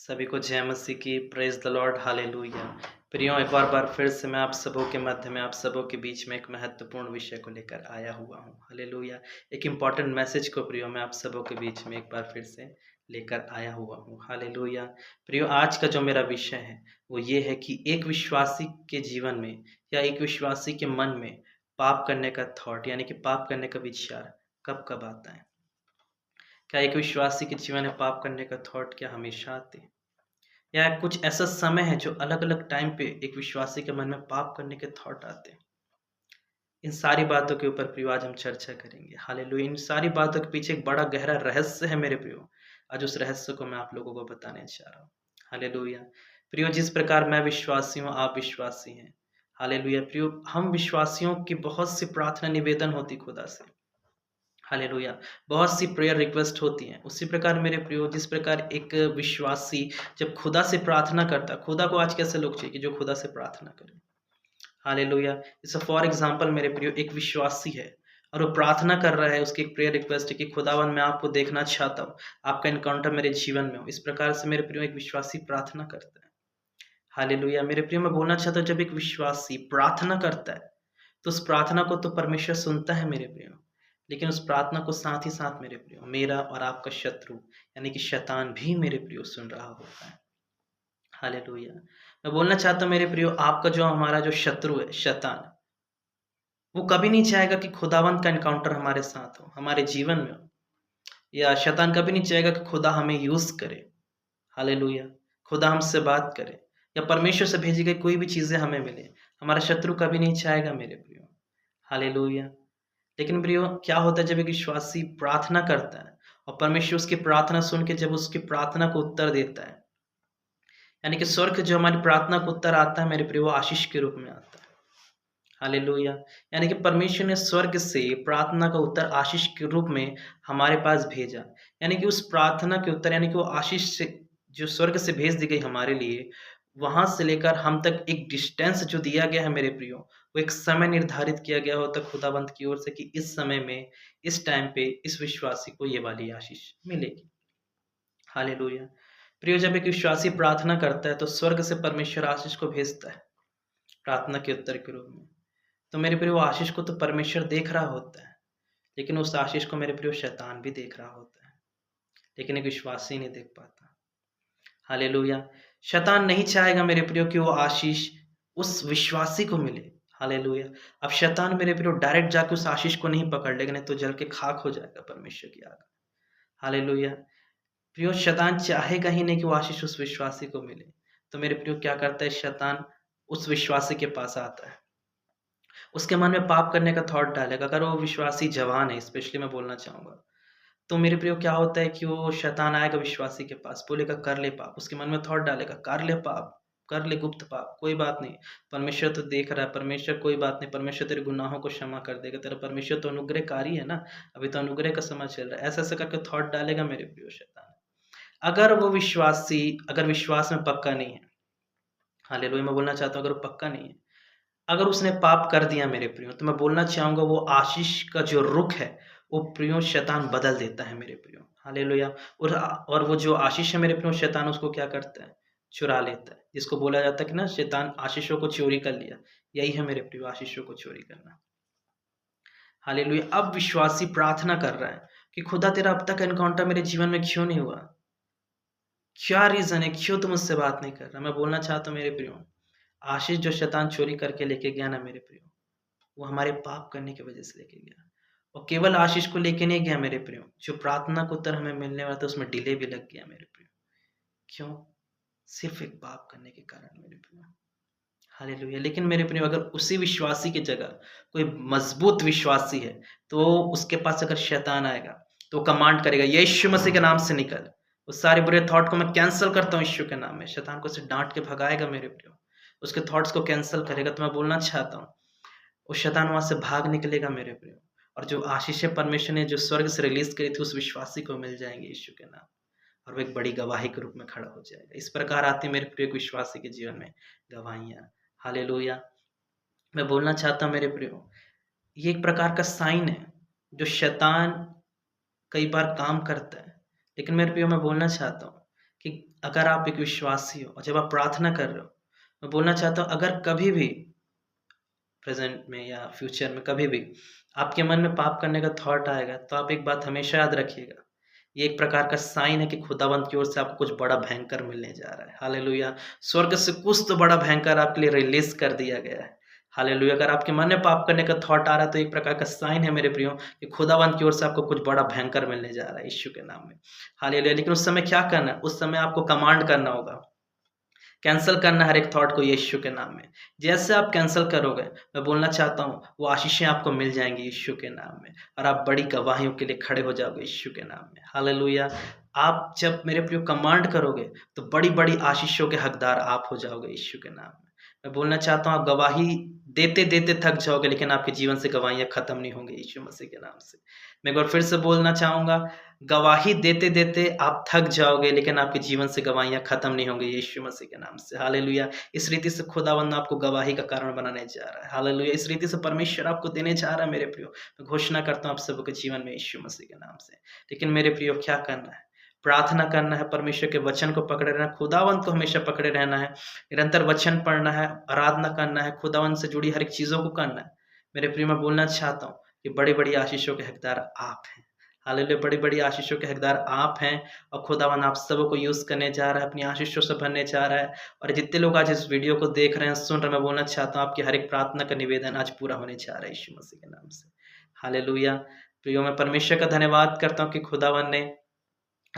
सभी को जय मसीह की। Praise the Lord, hallelujah. प्रियो, एक और बार फिर से मैं आप सबों के मध्य में, आप सबों के बीच में एक महत्वपूर्ण विषय को लेकर आया हुआ हूँ। हालेलुया। एक इम्पॉर्टेंट मैसेज को प्रियो मैं आप सबों के बीच में एक बार फिर से लेकर आया हुआ हूँ। हालेलुया। प्रियो, आज का जो मेरा विषय है वो ये है कि एक विश्वासी के जीवन में या एक विश्वासी के मन में पाप करने का थॉट यानी कि पाप करने का विचार कब कब आता है। क्या एक विश्वासी के जीवन में पाप करने का थॉट क्या हमेशा आते हैं, या कुछ ऐसा समय है जो अलग-अलग टाइम पे एक विश्वासी के मन में पाप करने के थॉट आते हैं। इन सारी बातों के ऊपर प्रियो आज हम चर्चा करेंगे। हालेलुया। इन सारी बातों के पीछे एक बड़ा गहरा रहस्य है मेरे प्रियो। आज उस रहस्य को मैं आप लोगों को बताने जा रहा हूँ। हालेलुया। प्रियो, जिस प्रकार मैं विश्वासी हूँ, आप विश्वासी हैं। हालेलुया। प्रियो, हम विश्वासियों की बहुत सी प्रार्थना निवेदन होती खुदा से। हालेलुया। बहुत सी प्रेयर रिक्वेस्ट होती हैं। उसी प्रकार मेरे प्रियो, जिस प्रकार एक विश्वासी जब खुदा से प्रार्थना करता है, खुदा को आज कैसे लोग चाहिए कि जो खुदा से प्रार्थना करें। हालेलुया। जैसे फॉर एग्जांपल मेरे प्रियो, एक विश्वासी है और वो प्रार्थना कर रहा है, उसकी एक प्रेयर रिक्वेस्ट है कि खुदावन मैं आपको देखना चाहता हूँ, आपका एनकाउंटर मेरे जीवन में हो। इस प्रकार से मेरे प्रियो एक विश्वासी प्रार्थना करता है। हालेलुया। मेरे प्रियो, मैं बोलना चाहता हूँ, जब एक विश्वासी प्रार्थना करता है तो उस प्रार्थना को तो परमेश्वर सुनता है मेरे प्रियो, लेकिन उस प्रार्थना को साथ ही साथ मेरे प्रियो मेरा और आपका शत्रु यानी कि शैतान भी मेरे प्रियो सुन रहा होता है। हालेलुया। मैं बोलना चाहता हूँ मेरे प्रियो, आपका जो हमारा जो शत्रु है शैतान, वो कभी नहीं चाहेगा कि खुदावंत का एनकाउंटर हमारे साथ हो, हमारे जीवन में हो। या शैतान कभी नहीं चाहेगा कि खुदा हमें यूज करे। हालेलुया। खुदा हमसे बात करे या परमेश्वर से भेजी गई कोई भी चीजें हमें मिले, हमारा शत्रु कभी नहीं चाहेगा मेरे प्रियो। हालेलुया। लेकिन प्रियो, क्या होता है जब एक विश्वासी प्रार्थना करता है और परमेश्वर उसकी प्रार्थना सुन के जब उसकी प्रार्थना को उत्तर देता है, यानी कि स्वर्ग जो हमारी प्रार्थना को उत्तर आता है मेरे प्रियो, वो आशीष के रूप में आता है। हालेलुया। यानी कि परमेश्वर ने स्वर्ग से प्रार्थना का उत्तर आशीष के रूप में हमारे पास भेजा। यानी कि उस प्रार्थना के उत्तर यानी कि वो आशीष से जो स्वर्ग से भेज दी गई हमारे लिए, वहां से लेकर हम तक एक डिस्टेंस जो दिया गया है मेरे प्रियो, वो एक समय निर्धारित किया गया होता है खुदाबंद की ओर से कि इस समय में, इस टाइम पे इस विश्वासी को ये वाली आशीष मिलेगी। हालेलुया। प्रियो, जब एक विश्वासी प्रार्थना करता है तो स्वर्ग से परमेश्वर आशीष को भेजता है प्रार्थना के उत्तर के रूप में। तो मेरे प्रियो, आशीष को तो परमेश्वर देख रहा होता है, लेकिन उस आशीष को मेरे प्रियो शैतान भी देख रहा होता है, लेकिन एक विश्वासी नहीं देख पाता। हालेलुया। शैतान नहीं चाहेगा मेरे प्रियो कि वो आशीष उस विश्वासी को मिले। हालेलुया। अब शैतान मेरे प्रियो डायरेक्ट जाके उस आशीष को नहीं पकड़ लेगा, नहीं तो जल के खाक हो जाएगा परमेश्वर की आग। हालेलुया। प्रियो, शैतान चाहेगा ही नहीं कि वो आशीष उस विश्वासी को मिले। तो मेरे प्रियो, क्या करता है शैतान, उस विश्वासी के पास आता है, उसके मन में पाप करने का थॉट डालेगा। अगर वो विश्वासी जवान है, स्पेशली मैं बोलना चाहूँगा, तो मेरे प्रियो क्या होता है कि वो शैतान आएगा विश्वासी के पास, बोलेगा कर ले पाप, उसके मन में थॉट डालेगा कर ले पाप, कर ले गुप्त पाप, कोई बात नहीं, परमेश्वर तो देख रहा है, परमेश्वर कोई बात नहीं, परमेश्वर तेरे गुनाहों को क्षमा कर देगा, तेरा परमेश्वर तो अनुग्रहकारी है ना, अभी तो अनुग्रह का समय चल रहा है। ऐसा-ऐसा करके थॉट डालेगा मेरे प्रियो शैतान। अगर वो विश्वासी अगर विश्वास में पक्का नहीं है, हालेलुया, मैं बोलना चाहता हूँ अगर वो पक्का नहीं है, अगर उसने पाप कर दिया मेरे प्रियो, तो मैं बोलना चाहूँगा वो आशीष का जो रुख है, वो प्रियो शैतान बदल देता है मेरे प्रियो। हालेलुया। और वो जो आशीष है मेरे प्रियो, शैतान उसको क्या करता है? चुरा लेता है। जिसको बोला जाता है कि ना शैतान आशीषों को चोरी कर लिया, यही है मेरे प्रियो आशीषों को चोरी करना। हालेलुया। अब विश्वासी प्रार्थना कर रहा है कि खुदा तेरा अब तक एनकाउंटर मेरे जीवन में क्यों नहीं हुआ? क्या रीज़न है? क्यों तू मुझसे बात नहीं कर रहा? मैं बोलना चाहता हूँ मेरे प्रियो, आशीष जो शैतान चोरी करके लेके गया ना मेरे प्रियो, वो हमारे पाप करने की वजह से लेके गया। और केवल आशीष को लेके नहीं गया मेरे प्रियो, जो प्रार्थना का उत्तर हमें मिलने वाला था उसमें डिले भी लग गया मेरे प्रियो। क्यों? सिर्फ़ एक पाप करने के कारण मेरे प्रियो। हालेलुया। लेकिन मेरे प्रियो, अगर उसी विश्वासी की जगह कोई मज़बूत विश्वासी है, तो उसके पास अगर शैतान आएगा, तो वो कमांड करेगा यीशु मसीह के नाम से निकल। उस सारे बुरे थॉट को मैं कैंसल करता हूँ यीशु के नाम में। शैतान को उसे डाँट के भगाएगा मेरे प्रियो। उसके थॉट्स को कैंसल करेगा। तो मैं बोलना चाहता हूँ, वो शैतान वहाँ से भाग निकलेगा मेरे प्रियो, और जो आशीषें परमेश्वर ने जो स्वर्ग से रिलीज़ करी थी उस विश्वासी को मिल जाएँगे यीशु के नाम, और वो एक बड़ी गवाही के रूप में खड़ा हो जाएगा। इस प्रकार आती है मेरे प्रिय एक विश्वासी के जीवन में गवाहियाँ। हालेलुया। मैं बोलना चाहता हूँ मेरे प्रियो, ये एक प्रकार का साइन है, जो शैतान कई बार काम करता है। लेकिन मेरे प्रियो, मैं बोलना चाहता हूँ कि अगर आप एक विश्वासी हो और जब आप प्रार्थना कर रहे हो, मैं बोलना चाहता हूँ अगर कभी भी प्रेज़ेंट में या फ्यूचर में कभी भी आपके मन में पाप करने का थॉट आएगा, तो आप एक बात हमेशा याद रखिएगा, ये एक प्रकार का साइन है कि खुदावंत की ओर से आपको कुछ बड़ा भयंकर मिलने जा रहा है। हालेलुया! स्वर्ग से कुछ तो बड़ा भयंकर आपके लिए रिलीज़ कर दिया गया है। हालेलुया! अगर आपके मन में पाप करने का थॉट आ रहा है, तो एक प्रकार का साइन है मेरे प्रियो कि खुदावंत की ओर से आपको कुछ बड़ा भयंकर मिलने जा रहा है यीशु के नाम में। हालेलुया! लेकिन उस समय क्या करना है? उस समय आपको कमांड करना होगा। कैंसल करना हर एक थॉट को यीशु के नाम में। जैसे आप कैंसल करोगे, मैं बोलना चाहता हूँ, वो आशीषें आपको मिल जाएँगी यीशु के नाम में और आप बड़ी गवाहियों के लिए खड़े हो जाओगे यीशु के नाम में। हालेलुया! आप जब मेरे प्रियो कमांड करोगे, तो बड़ी-बड़ी आशीषों के हकदार आप हो जाओगे यीशु के नाम में। मैं बोलना चाहता हूँ, आप गवाही देते-देते थक जाओगे, लेकिन आपके जीवन से गवाहियाँ खत्म नहीं होंगी यीशु मसीह के नाम से। मैं एक बार फिर से बोलना चाहूँगा, गवाही देते-देते आप थक जाओगे, लेकिन आपके जीवन से गवाहियाँ खत्म नहीं होंगी यीशु मसीह के नाम से। हालेलुया! इस रीति से खुदावंद आपको गवाही का कारण बनाने जा रहा है। हालेलुया! इस रीति से परमेश्वर आपको देने जा रहा है मेरे प्रियो। मैं घोषणा करता हूँ आप सबके जीवन में यीशु मसीह के नाम से। लेकिन मेरे प्रियो क्या करना है? प्रार्थना करना है, परमेश्वर के वचन को पकड़े रहना है, खुदावंद को हमेशा पकड़े रहना है, निरंतर वचन पढ़ना है, आराधना करना है, खुदावंद से जुड़ी हर एक चीज़ों को करना है। मेरे प्रियो मैं बोलना चाहता हूँ कि बड़ी-बड़ी आशीषों के हकदार आप हैं। हालेलुया! बड़ी-बड़ी आशीषों के हकदार आप हैं और खुदावन आप सबों को यूज़ करने जा रहा है, अपनी आशीषों से भरने जा रहा है और जितने लोग आज इस वीडियो को देख रहे हैं, सुन रहे हैं, मैं बोलना चाहता हूँ आपकी हर एक प्रार्थना का निवेदन आज पूरा होने जा रहा है यीशु मसीह के नाम से। हालेलुया! प्रियो मैं परमेश्वर का धन्यवाद करता हूँ कि खुदावन ने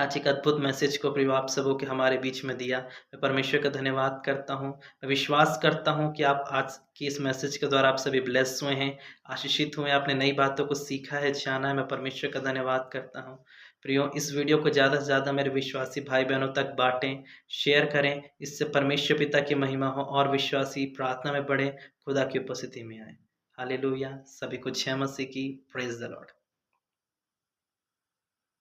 आज एक अद्भुत मैसेज को प्रभु आप सबों के हमारे बीच में दिया। मैं परमेश्वर का धन्यवाद करता हूँ। मैं विश्वास करता हूँ कि आप आज की इस मैसेज के द्वारा आप सभी ब्लेस हुए हैं, आशीषित हुए हैं, आपने नई बातों को सीखा है, जाना है। मैं परमेश्वर का धन्यवाद करता हूँ। प्रियो इस वीडियो को ज़्यादा से ज़्यादा मेरे विश्वासी भाई-बहनों तक बाँटें, शेयर करें, इससे परमेश्वर पिता की महिमा हो और विश्वासी प्रार्थना में बढ़े, खुदा की उपस्थिति में आएँ। हालेलुया! सभी को जय मसीह की। Praise the Lord.